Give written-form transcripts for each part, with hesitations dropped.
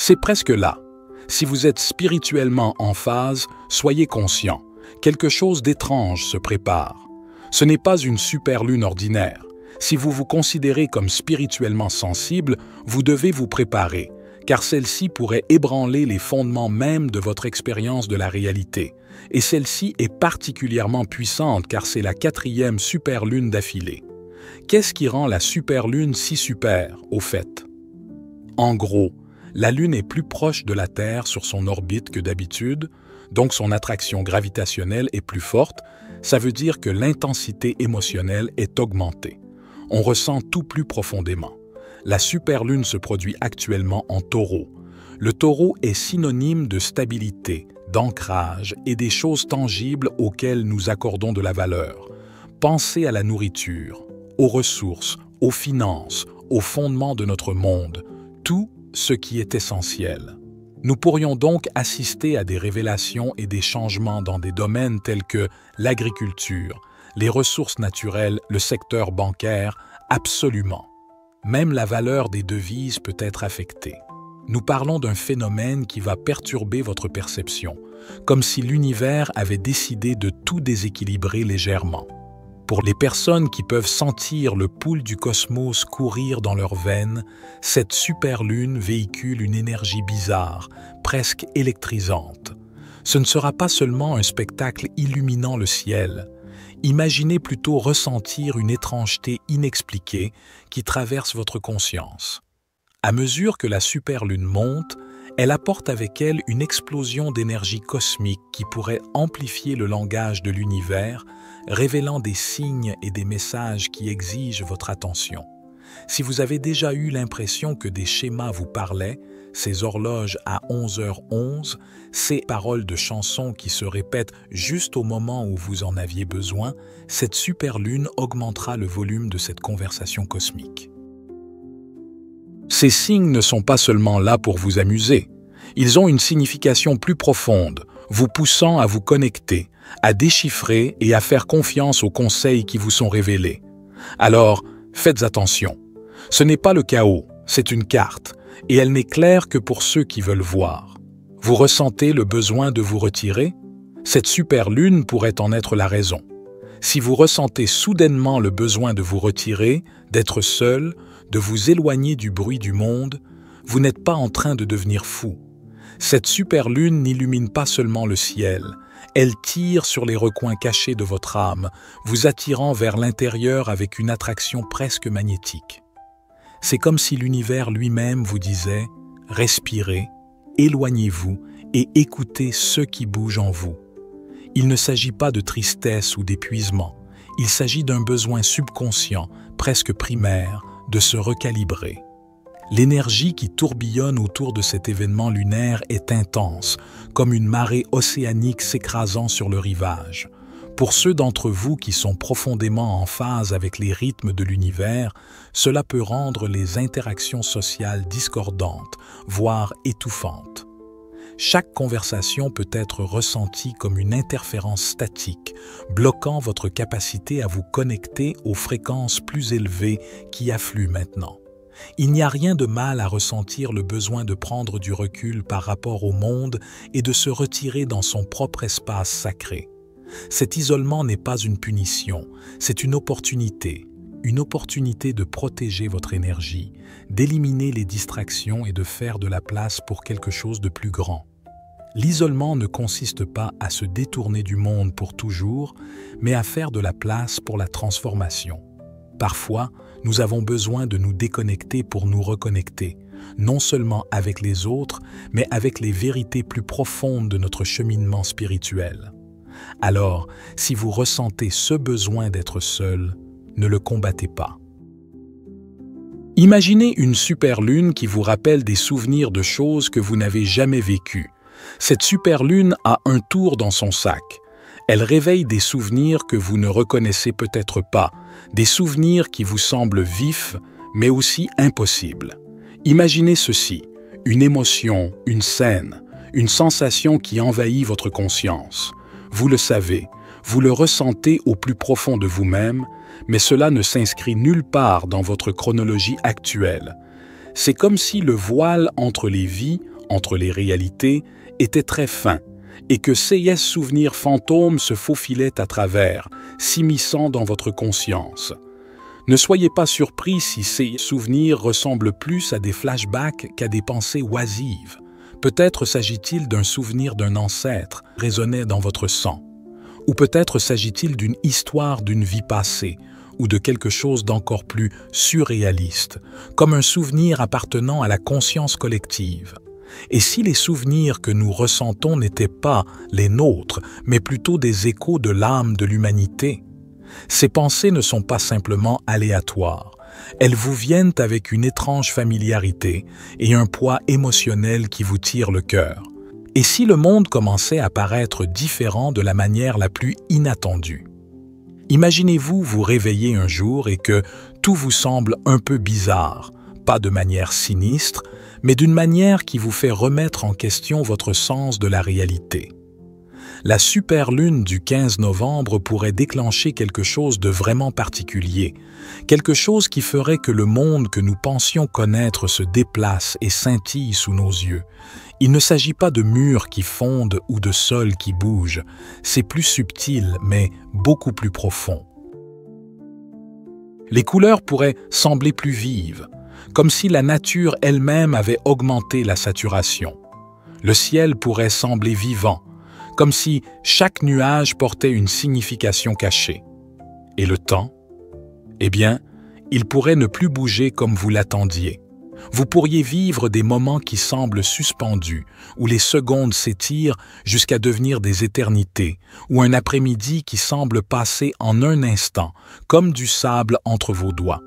C'est presque là. Si vous êtes spirituellement en phase, soyez conscient. Quelque chose d'étrange se prépare. Ce n'est pas une superlune ordinaire. Si vous vous considérez comme spirituellement sensible, vous devez vous préparer, car celle-ci pourrait ébranler les fondements même de votre expérience de la réalité. Et celle-ci est particulièrement puissante car c'est la 4e superlune d'affilée. Qu'est-ce qui rend la superlune si super, au fait? En gros, la Lune est plus proche de la Terre sur son orbite que d'habitude, donc son attraction gravitationnelle est plus forte, ça veut dire que l'intensité émotionnelle est augmentée. On ressent tout plus profondément. La superlune se produit actuellement en Taureau. Le Taureau est synonyme de stabilité, d'ancrage et des choses tangibles auxquelles nous accordons de la valeur. Pensez à la nourriture, aux ressources, aux finances, aux fondements de notre monde, tout ce qui est essentiel. Nous pourrions donc assister à des révélations et des changements dans des domaines tels que l'agriculture, les ressources naturelles, le secteur bancaire, absolument. Même la valeur des devises peut être affectée. Nous parlons d'un phénomène qui va perturber votre perception, comme si l'univers avait décidé de tout déséquilibrer légèrement. Pour les personnes qui peuvent sentir le pouls du cosmos courir dans leurs veines, cette superlune véhicule une énergie bizarre, presque électrisante. Ce ne sera pas seulement un spectacle illuminant le ciel. Imaginez plutôt ressentir une étrangeté inexpliquée qui traverse votre conscience. À mesure que la superlune monte, elle apporte avec elle une explosion d'énergie cosmique qui pourrait amplifier le langage de l'univers, révélant des signes et des messages qui exigent votre attention. Si vous avez déjà eu l'impression que des schémas vous parlaient, ces horloges à 11h11, ces paroles de chansons qui se répètent juste au moment où vous en aviez besoin, cette superlune augmentera le volume de cette conversation cosmique. Ces signes ne sont pas seulement là pour vous amuser. Ils ont une signification plus profonde, vous poussant à vous connecter, à déchiffrer et à faire confiance aux conseils qui vous sont révélés. Alors, faites attention. Ce n'est pas le chaos, c'est une carte, et elle n'est claire que pour ceux qui veulent voir. Vous ressentez le besoin de vous retirer? Cette superlune pourrait en être la raison. Si vous ressentez soudainement le besoin de vous retirer, d'être seul, de vous éloigner du bruit du monde, vous n'êtes pas en train de devenir fou. Cette superlune n'illumine pas seulement le ciel, elle tire sur les recoins cachés de votre âme, vous attirant vers l'intérieur avec une attraction presque magnétique. C'est comme si l'univers lui-même vous disait « Respirez, éloignez-vous et écoutez ce qui bouge en vous ». Il ne s'agit pas de tristesse ou d'épuisement, il s'agit d'un besoin subconscient, presque primaire, de se recalibrer. L'énergie qui tourbillonne autour de cet événement lunaire est intense, comme une marée océanique s'écrasant sur le rivage. Pour ceux d'entre vous qui sont profondément en phase avec les rythmes de l'univers, cela peut rendre les interactions sociales discordantes, voire étouffantes. Chaque conversation peut être ressentie comme une interférence statique, bloquant votre capacité à vous connecter aux fréquences plus élevées qui affluent maintenant. Il n'y a rien de mal à ressentir le besoin de prendre du recul par rapport au monde et de se retirer dans son propre espace sacré. Cet isolement n'est pas une punition, c'est une opportunité de protéger votre énergie, d'éliminer les distractions et de faire de la place pour quelque chose de plus grand. L'isolement ne consiste pas à se détourner du monde pour toujours, mais à faire de la place pour la transformation. Parfois, nous avons besoin de nous déconnecter pour nous reconnecter, non seulement avec les autres, mais avec les vérités plus profondes de notre cheminement spirituel. Alors, si vous ressentez ce besoin d'être seul, ne le combattez pas. Imaginez une superlune qui vous rappelle des souvenirs de choses que vous n'avez jamais vécues. Cette superlune a un tour dans son sac. Elle réveille des souvenirs que vous ne reconnaissez peut-être pas, des souvenirs qui vous semblent vifs, mais aussi impossibles. Imaginez ceci, une émotion, une scène, une sensation qui envahit votre conscience. Vous le savez, vous le ressentez au plus profond de vous-même, mais cela ne s'inscrit nulle part dans votre chronologie actuelle. C'est comme si le voile entre les vies, entre les réalités était très fin et que ces souvenirs fantômes se faufilaient à travers, s'immisçant dans votre conscience. Ne soyez pas surpris si ces souvenirs ressemblent plus à des flashbacks qu'à des pensées oisives. Peut-être s'agit-il d'un souvenir d'un ancêtre résonnait dans votre sang. Ou peut-être s'agit-il d'une histoire d'une vie passée, ou de quelque chose d'encore plus surréaliste, comme un souvenir appartenant à la conscience collective. Et si les souvenirs que nous ressentons n'étaient pas les nôtres, mais plutôt des échos de l'âme de l'humanité? Ces pensées ne sont pas simplement aléatoires. Elles vous viennent avec une étrange familiarité et un poids émotionnel qui vous tire le cœur. Et si le monde commençait à paraître différent de la manière la plus inattendue? Imaginez-vous vous réveiller un jour et que tout vous semble un peu bizarre, pas de manière sinistre, mais d'une manière qui vous fait remettre en question votre sens de la réalité. La superlune du 15 novembre pourrait déclencher quelque chose de vraiment particulier, quelque chose qui ferait que le monde que nous pensions connaître se déplace et scintille sous nos yeux. Il ne s'agit pas de murs qui fondent ou de sols qui bougent, c'est plus subtil mais beaucoup plus profond. Les couleurs pourraient sembler plus vives, comme si la nature elle-même avait augmenté la saturation. Le ciel pourrait sembler vivant, comme si chaque nuage portait une signification cachée. Et le temps? Eh bien, il pourrait ne plus bouger comme vous l'attendiez. Vous pourriez vivre des moments qui semblent suspendus, où les secondes s'étirent jusqu'à devenir des éternités, ou un après-midi qui semble passer en un instant, comme du sable entre vos doigts.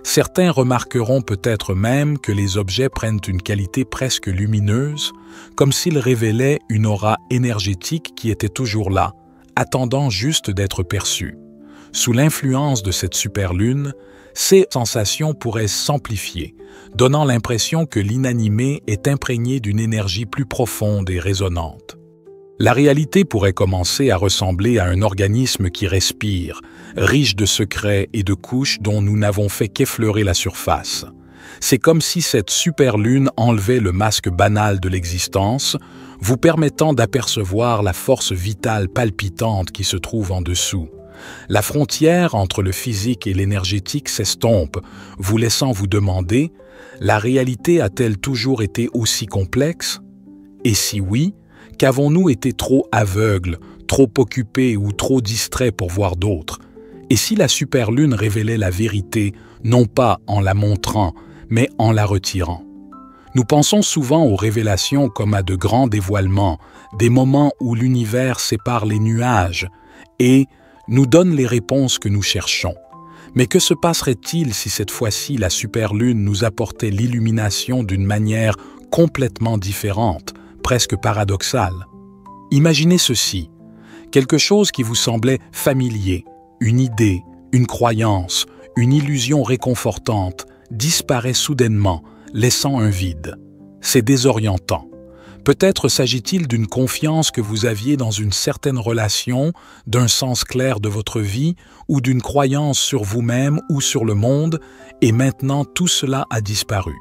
Certains remarqueront peut-être même que les objets prennent une qualité presque lumineuse, comme s'ils révélaient une aura énergétique qui était toujours là, attendant juste d'être perçue. Sous l'influence de cette superlune, ces sensations pourraient s'amplifier, donnant l'impression que l'inanimé est imprégné d'une énergie plus profonde et résonnante. La réalité pourrait commencer à ressembler à un organisme qui respire, riche de secrets et de couches dont nous n'avons fait qu'effleurer la surface. C'est comme si cette superlune enlevait le masque banal de l'existence, vous permettant d'apercevoir la force vitale palpitante qui se trouve en dessous. La frontière entre le physique et l'énergétique s'estompe, vous laissant vous demander « La réalité a-t-elle toujours été aussi complexe? Et si oui, qu'avons-nous été trop aveugles, trop occupés ou trop distraits pour voir d'autres? Et si la superlune révélait la vérité, non pas en la montrant, mais en la retirant? Nous pensons souvent aux révélations comme à de grands dévoilements, des moments où l'univers sépare les nuages et nous donne les réponses que nous cherchons. Mais que se passerait-il si cette fois-ci la superlune nous apportait l'illumination d'une manière complètement différente, presque paradoxale? Imaginez ceci, quelque chose qui vous semblait familier, une idée, une croyance, une illusion réconfortante, disparaît soudainement, laissant un vide. C'est désorientant. Peut-être s'agit-il d'une confiance que vous aviez dans une certaine relation, d'un sens clair de votre vie, ou d'une croyance sur vous-même ou sur le monde, et maintenant tout cela a disparu.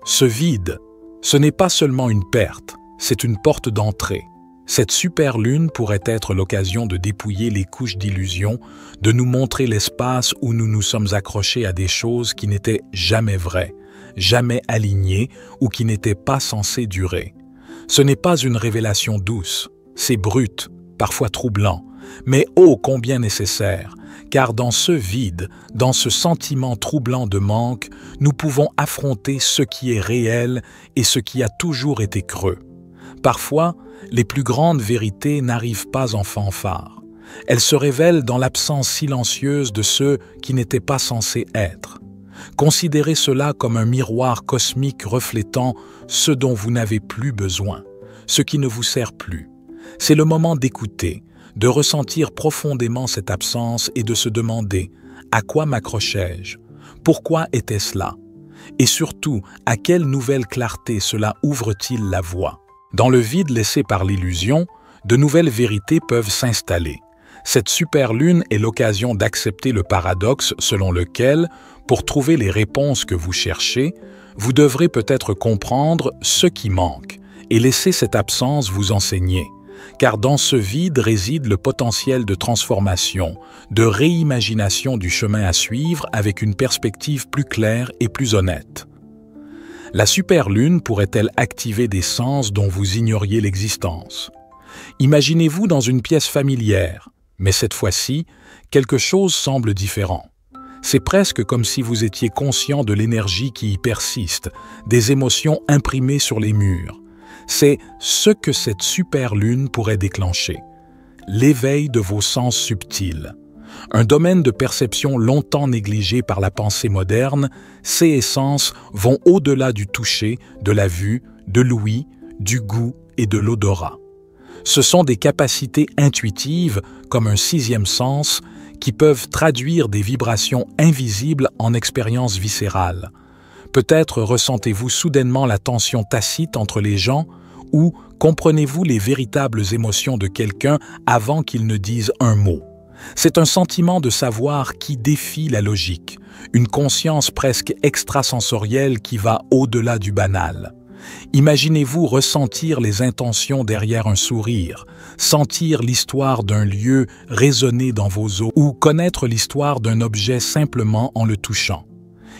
Ce vide, ce n'est pas seulement une perte, c'est une porte d'entrée. Cette superlune pourrait être l'occasion de dépouiller les couches d'illusions, de nous montrer l'espace où nous nous sommes accrochés à des choses qui n'étaient jamais vraies, jamais alignées ou qui n'étaient pas censées durer. Ce n'est pas une révélation douce, c'est brut, parfois troublant, mais ô combien nécessaire, car dans ce vide, dans ce sentiment troublant de manque, nous pouvons affronter ce qui est réel et ce qui a toujours été creux. Parfois, les plus grandes vérités n'arrivent pas en fanfare. Elles se révèlent dans l'absence silencieuse de ceux qui n'étaient pas censés être. Considérez cela comme un miroir cosmique reflétant ce dont vous n'avez plus besoin, ce qui ne vous sert plus. C'est le moment d'écouter, de ressentir profondément cette absence et de se demander « À quoi m'accrochais-je? Pourquoi était-ce là? Et surtout, à quelle nouvelle clarté cela ouvre-t-il la voie ?» Dans le vide laissé par l'illusion, de nouvelles vérités peuvent s'installer. Cette superlune est l'occasion d'accepter le paradoxe selon lequel, pour trouver les réponses que vous cherchez, vous devrez peut-être comprendre ce qui manque et laissez cette absence vous enseigner, car dans ce vide réside le potentiel de transformation, de réimagination du chemin à suivre avec une perspective plus claire et plus honnête. La superlune pourrait-elle activer des sens dont vous ignoriez l'existence? Imaginez-vous dans une pièce familière, mais cette fois-ci, quelque chose semble différent. C'est presque comme si vous étiez conscient de l'énergie qui y persiste, des émotions imprimées sur les murs. C'est ce que cette superlune pourrait déclencher. L'éveil de vos sens subtils. Un domaine de perception longtemps négligé par la pensée moderne, ces sens vont au-delà du toucher, de la vue, de l'ouïe, du goût et de l'odorat. Ce sont des capacités intuitives, comme un sixième sens, qui peuvent traduire des vibrations invisibles en expériences viscérales. Peut-être ressentez-vous soudainement la tension tacite entre les gens ou comprenez-vous les véritables émotions de quelqu'un avant qu'il ne dise un mot. C'est un sentiment de savoir qui défie la logique, une conscience presque extrasensorielle qui va au-delà du banal. Imaginez-vous ressentir les intentions derrière un sourire, sentir l'histoire d'un lieu résonner dans vos os ou connaître l'histoire d'un objet simplement en le touchant.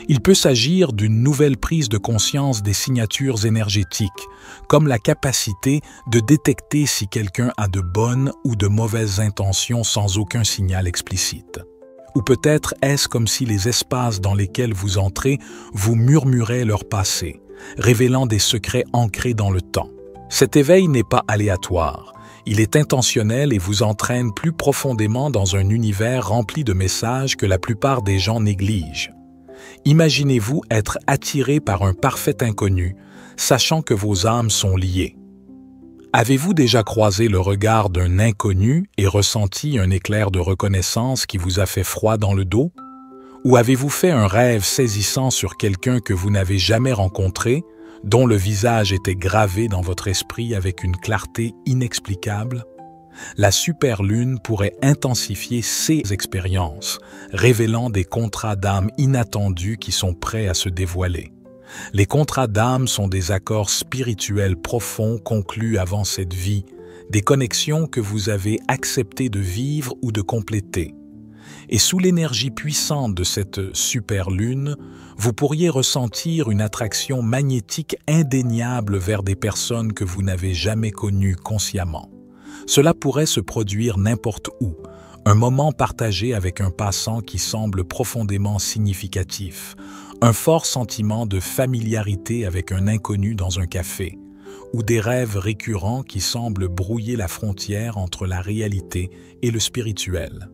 Il peut s'agir d'une nouvelle prise de conscience des signatures énergétiques, comme la capacité de détecter si quelqu'un a de bonnes ou de mauvaises intentions sans aucun signal explicite. Ou peut-être est-ce comme si les espaces dans lesquels vous entrez vous murmuraient leur passé, révélant des secrets ancrés dans le temps. Cet éveil n'est pas aléatoire, il est intentionnel et vous entraîne plus profondément dans un univers rempli de messages que la plupart des gens négligent. Imaginez-vous être attiré par un parfait inconnu, sachant que vos âmes sont liées. Avez-vous déjà croisé le regard d'un inconnu et ressenti un éclair de reconnaissance qui vous a fait froid dans le dos? Ou avez-vous fait un rêve saisissant sur quelqu'un que vous n'avez jamais rencontré, dont le visage était gravé dans votre esprit avec une clarté inexplicable? La superlune pourrait intensifier ces expériences, révélant des contrats d'âme inattendus qui sont prêts à se dévoiler. Les contrats d'âme sont des accords spirituels profonds conclus avant cette vie, des connexions que vous avez accepté de vivre ou de compléter. Et sous l'énergie puissante de cette superlune, vous pourriez ressentir une attraction magnétique indéniable vers des personnes que vous n'avez jamais connues consciemment. Cela pourrait se produire n'importe où, un moment partagé avec un passant qui semble profondément significatif, un fort sentiment de familiarité avec un inconnu dans un café, ou des rêves récurrents qui semblent brouiller la frontière entre la réalité et le spirituel.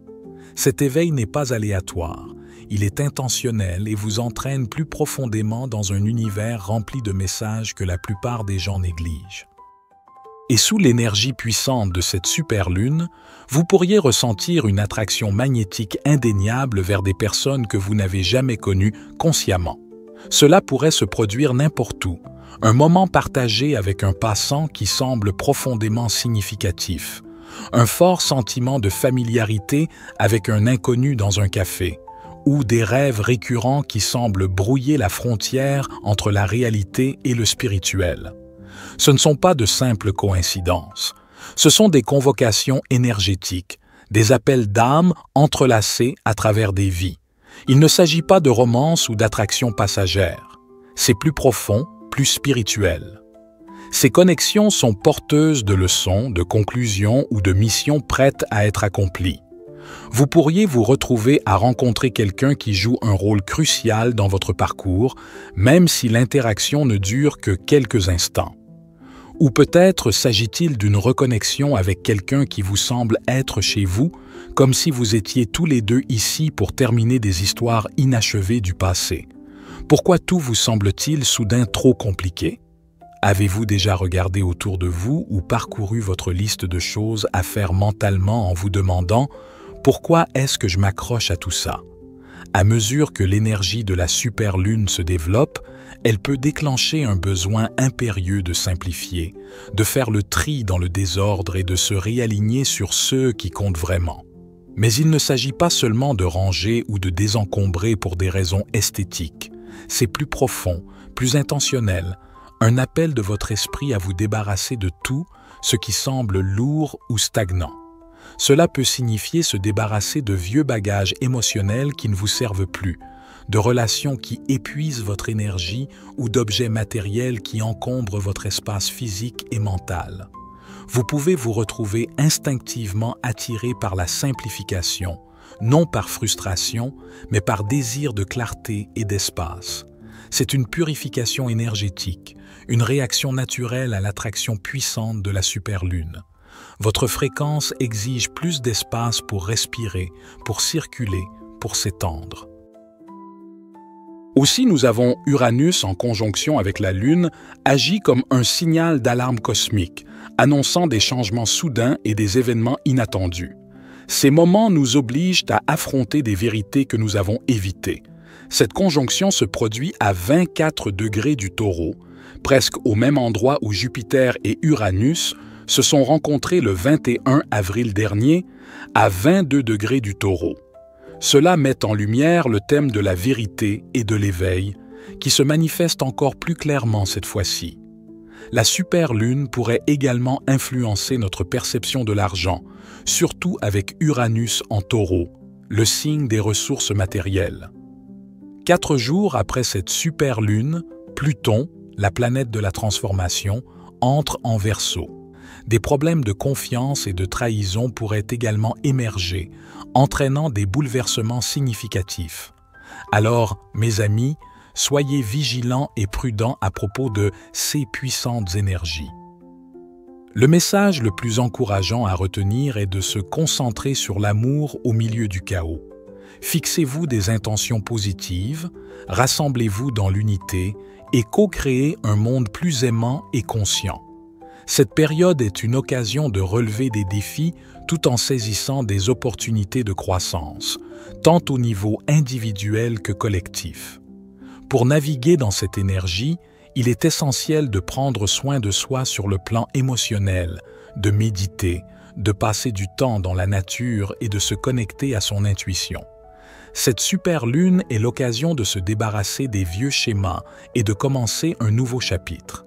Cet éveil n'est pas aléatoire, il est intentionnel et vous entraîne plus profondément dans un univers rempli de messages que la plupart des gens négligent. Et sous l'énergie puissante de cette superlune, vous pourriez ressentir une attraction magnétique indéniable vers des personnes que vous n'avez jamais connues consciemment. Cela pourrait se produire n'importe où, un moment partagé avec un passant qui semble profondément significatif, un fort sentiment de familiarité avec un inconnu dans un café, ou des rêves récurrents qui semblent brouiller la frontière entre la réalité et le spirituel. Ce ne sont pas de simples coïncidences. Ce sont des convocations énergétiques, des appels d'âme entrelacés à travers des vies. Il ne s'agit pas de romance ou d'attraction passagère. C'est plus profond, plus spirituel. Ces connexions sont porteuses de leçons, de conclusions ou de missions prêtes à être accomplies. Vous pourriez vous retrouver à rencontrer quelqu'un qui joue un rôle crucial dans votre parcours, même si l'interaction ne dure que quelques instants. Ou peut-être s'agit-il d'une reconnexion avec quelqu'un qui vous semble être chez vous, comme si vous étiez tous les deux ici pour terminer des histoires inachevées du passé. Pourquoi tout vous semble-t-il soudain trop compliqué? Avez-vous déjà regardé autour de vous ou parcouru votre liste de choses à faire mentalement en vous demandant « Pourquoi est-ce que je m'accroche à tout ça ?» À mesure que l'énergie de la superlune se développe, elle peut déclencher un besoin impérieux de simplifier, de faire le tri dans le désordre et de se réaligner sur ceux qui comptent vraiment. Mais il ne s'agit pas seulement de ranger ou de désencombrer pour des raisons esthétiques. C'est plus profond, plus intentionnel, un appel de votre esprit à vous débarrasser de tout ce qui semble lourd ou stagnant. Cela peut signifier se débarrasser de vieux bagages émotionnels qui ne vous servent plus, de relations qui épuisent votre énergie ou d'objets matériels qui encombrent votre espace physique et mental. Vous pouvez vous retrouver instinctivement attiré par la simplification, non par frustration, mais par désir de clarté et d'espace. C'est une purification énergétique, une réaction naturelle à l'attraction puissante de la superlune. Votre fréquence exige plus d'espace pour respirer, pour circuler, pour s'étendre. Aussi, nous avons Uranus en conjonction avec la Lune, agit comme un signal d'alarme cosmique, annonçant des changements soudains et des événements inattendus. Ces moments nous obligent à affronter des vérités que nous avons évitées. Cette conjonction se produit à 24 degrés du Taureau, presque au même endroit où Jupiter et Uranus se sont rencontrés le 21 avril dernier, à 22 degrés du Taureau. Cela met en lumière le thème de la vérité et de l'éveil, qui se manifeste encore plus clairement cette fois-ci. La superlune pourrait également influencer notre perception de l'argent, surtout avec Uranus en Taureau, le signe des ressources matérielles. 4 jours après cette superlune, Pluton, la planète de la transformation, entre en Verseau. Des problèmes de confiance et de trahison pourraient également émerger, entraînant des bouleversements significatifs. Alors, mes amis, soyez vigilants et prudents à propos de ces puissantes énergies. Le message le plus encourageant à retenir est de se concentrer sur l'amour au milieu du chaos. Fixez-vous des intentions positives, rassemblez-vous dans l'unité et co-créez un monde plus aimant et conscient. Cette période est une occasion de relever des défis tout en saisissant des opportunités de croissance, tant au niveau individuel que collectif. Pour naviguer dans cette énergie, il est essentiel de prendre soin de soi sur le plan émotionnel, de méditer, de passer du temps dans la nature et de se connecter à son intuition. Cette superlune est l'occasion de se débarrasser des vieux schémas et de commencer un nouveau chapitre.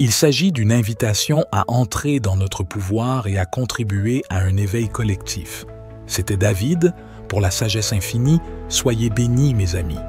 Il s'agit d'une invitation à entrer dans notre pouvoir et à contribuer à un éveil collectif. C'était David, pour la sagesse infinie, soyez bénis mes amis.